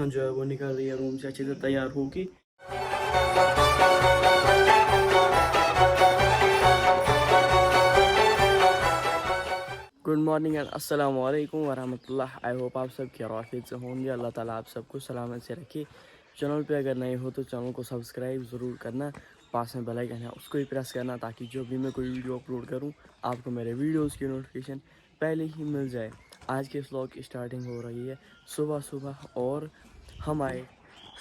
दुल्हन जो है वो निकल रही है रूम से अच्छे से तैयार होगी। गुड मॉर्निंग एंड अस्सलाम वालेकुम वरहमतुल्लाह। आई होप आप सब खैरियत से होंगे। अल्लाह ताला आप सबको सलामत से रखे। चैनल पे अगर नए हो तो चैनल को सब्सक्राइब ज़रूर करना, पास में बेल आइकन है उसको भी प्रेस करना ताकि जो भी मैं कोई वीडियो अपलोड करूं आपको मेरे वीडियोस की नोटिफिकेशन पहले ही मिल जाए। आज के व्लॉग की स्टार्टिंग हो रही है सुबह सुबह और हम आए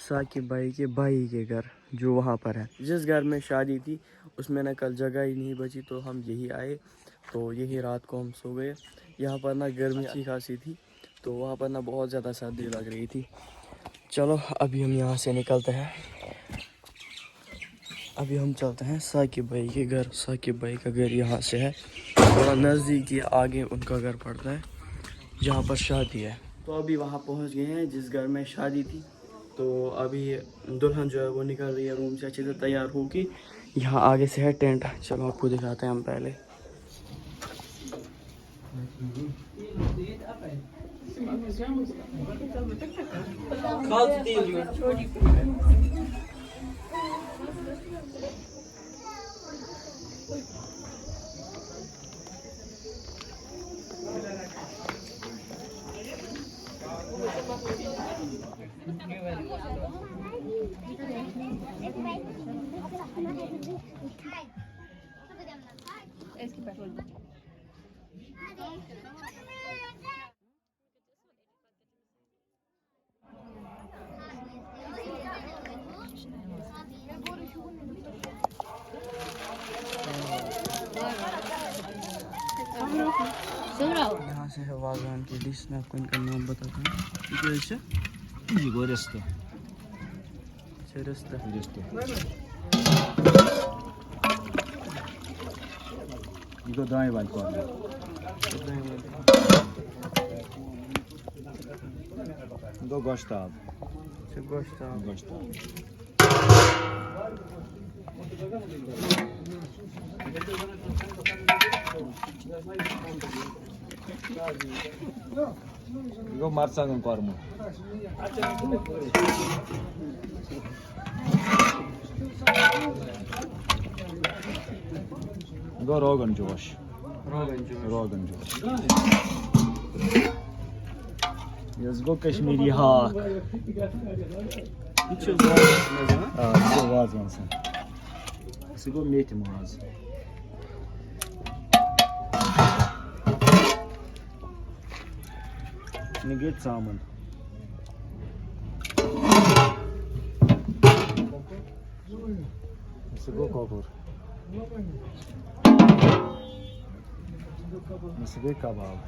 साकिब भाई के के घर जो वहाँ पर है। जिस घर में शादी थी उसमें ना कल जगह ही नहीं बची तो हम यही आए, तो यही रात को हम सो गए। यहाँ पर ना गर्मी अच्छी खासी थी तो वहाँ पर ना बहुत ज़्यादा सर्दी लग रही थी। चलो अभी हम यहाँ से निकलते हैं, अभी हम चलते हैं साकिब भाई के घर। साकिब भाई का घर यहाँ से है थोड़ा नज़दीक ही, आगे उनका घर पड़ता है जहाँ पर शादी है। तो अभी वहाँ पहुँच गए हैं जिस घर में शादी थी। तो अभी दुल्हन जो है वो निकल रही है रूम से अच्छे से तैयार होगी। यहाँ आगे से है टेंट, चलो आपको दिखाते हैं हम पहले। यहाँ से है वागवान की डिश, मैं आपको इनका नाम बताता हूँ। दाएं वाली दो गोश्ताब Go marsang kormo. Go Rogan Josh. Yes, go Kashmiri hawk. Hiç olmaz ha? Go vaz mansan. Go meti maz. Ne geht zusammen. Go kobur. Go kebab.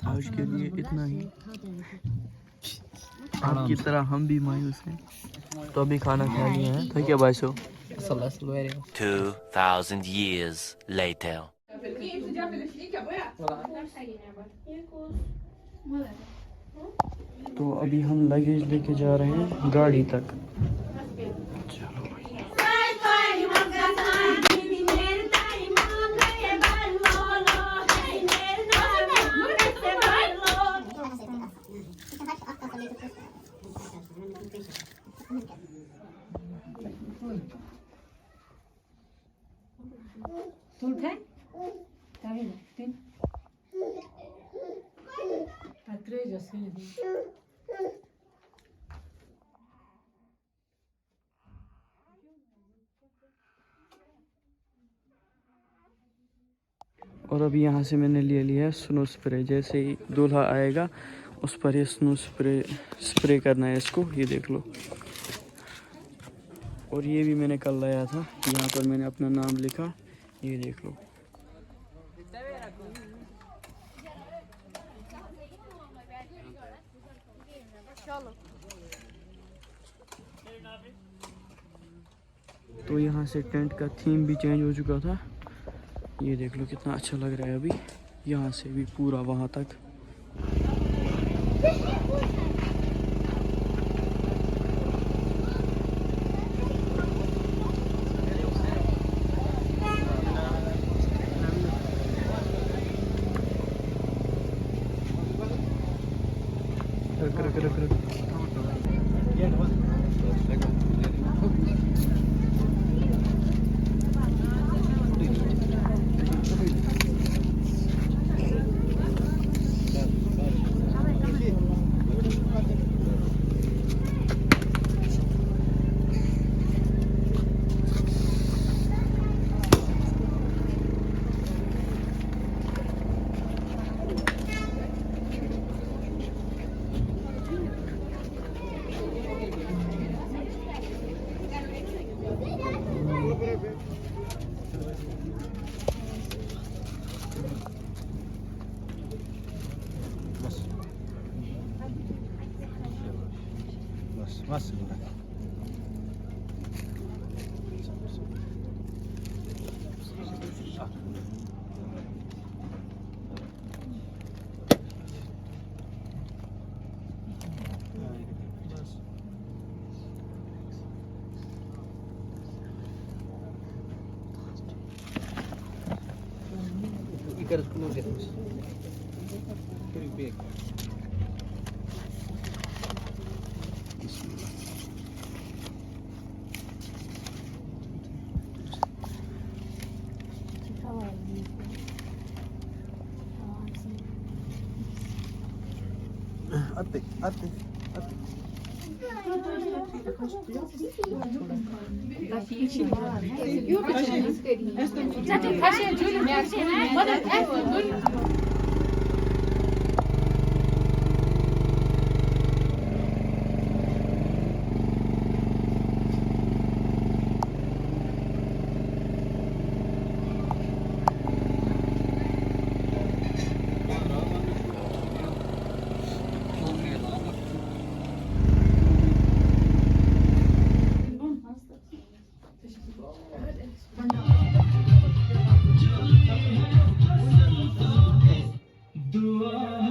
आज के लिए इतना ही। आपकी तरह हम भी मायूस हैं तो अभी खाना खा लिए हैं, तो क्या बात हो। 2000 years later. तो अभी हम लगेज लेके जा रहे हैं गाड़ी तक। और अभी यहाँ से मैंने ले लिया है स्नो स्प्रे। जैसे ही दूल्हा आएगा उस पर ये स्नो स्प्रे करना है इसको, ये देख लो। और ये भी मैंने कल लाया था, यहाँ पर मैंने अपना नाम लिखा, ये देख लो। तो यहाँ से टेंट का थीम भी चेंज हो चुका था, ये देख लो कितना अच्छा लग रहा है अभी। यहाँ से भी पूरा वहाँ तक। रख रख रख रख। बस ikat dulu deh mas. Baik. Atik. दुआ